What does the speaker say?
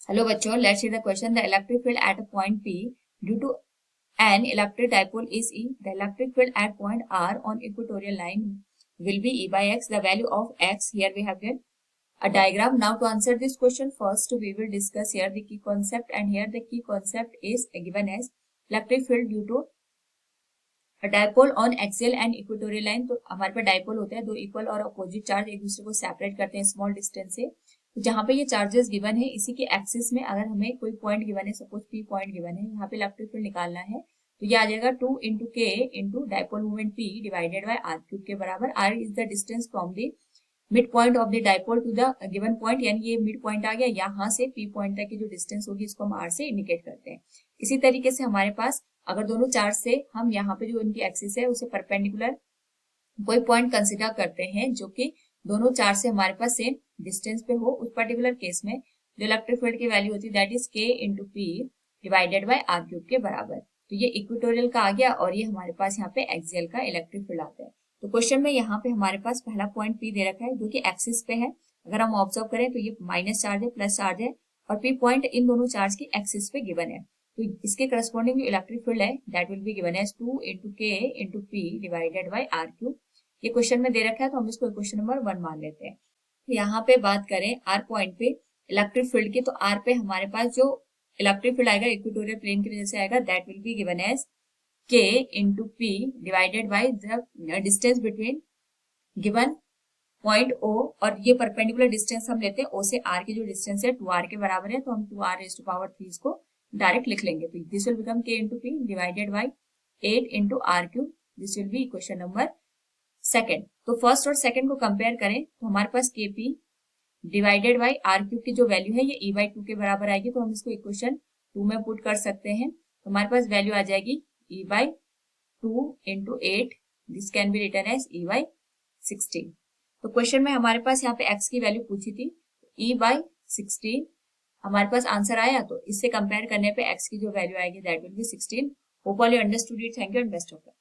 Hello बच्चों, let's see the question. The electric field at a point P due to an electric dipole is E. The electric field at point R on equatorial line will be E by X. The value of X. Here we have given a diagram. Now to answer this question, first we will discuss here the key concept, and here the key concept is given as electric field due to a dipole on axial and equatorial line. तो हमारे पास dipole होता है, दो equal और opposite charge एक दूसरे को separate करते हैं स्मॉल डिस्टेंस से. तो जहां पे ये चार्जेस गिवन है, इसी के एक्सिस में अगर हमें कोई पॉइंट गिवन है, सपोज P पॉइंट गिवन है, यहाँ पे इलेक्ट्रिक फील्ड निकालना है, तो ये आ जाएगा 2 into k into dipole moment P divided by r cube के बराबर. R is the distance from the mid point of the dipole to the given point, यानी ये मिड पॉइंट आ गया. यहाँ से P पॉइंट तक की जो डिस्टेंस होगी इसको हम आर से इंडिकेट करते हैं. इसी तरीके से हमारे पास अगर दोनों चार्ज से हम यहाँ पे जो इनकी एक्सिस है उसे परपेंडिकुलर कोई पॉइंट कंसिडर करते हैं जो कि दोनों चार्ज से हमारे पास सेम डिस्टेंस पे हो, उस पर्टिकुलर केस में जो इलेक्ट्रिक फील्ड की वैल्यू होती है that is k into p divided by r cube के बराबर. तो ये इक्वेटोरियल का आ गया और ये हमारे पास यहाँ पे एक्सियल का इलेक्ट्रिक फील्ड आता है. तो क्वेश्चन में यहाँ पे हमारे पास पहला पॉइंट पी दे रखा है जो कि एक्सिस पे है. अगर हम ऑब्जर्व करें तो ये माइनस चार्ज है, प्लस चार्ज है, और पी पॉइंट इन दोनों चार्ज की एक्सिस पे गिवन है. तो इसके करस्पॉन्डिंग जो इलेक्ट्रिक फील्ड है that will be given as 2 into k into p divided by r cube. ये क्वेश्चन में दे रखा है तो हम इसको क्वेश्चन नंबर 1 मान लेते हैं. यहाँ पे बात करें आर पॉइंट पे इलेक्ट्रिक फील्ड की, तो आर पे हमारे पास जो इलेक्ट्रिक फील्ड आएगा इक्वेटोरियल प्लेन की वजह से आएगा, that will be given as k into p divided by the distance between given point O, और ये परपेंडिकुलर डिस्टेंस हम लेते हैं ओ से आर की जो डिस्टेंस है 2r के बराबर है, तो हम 2r रेज़ टू पावर 3 इसको डायरेक्ट लिख लेंगे. तो this will become k into p divided by 8 into r cube. This will be equation number second. तो फर्स्ट और सेकेंड को कंपेयर करें तो हमारे पास k p divided by r cube की जो वैल्यू है ये ई बाई 2 के बराबर आएगी, तो हम इसको इक्वेशन 2 में पुट कर सकते हैं. तो हमारे पास वैल्यू आ जाएगी E by 2 into 8. This can be written as E by 16. तो क्वेश्चन में हमारे पास यहाँ पे एक्स की वैल्यू पूछी थी, ई बाई 16 हमारे पास आंसर आया. तो इससे कंपेयर करने पे एक्स की जो वैल्यू आएगी that will B 16. Hope all you understood it. Thank you and best of luck.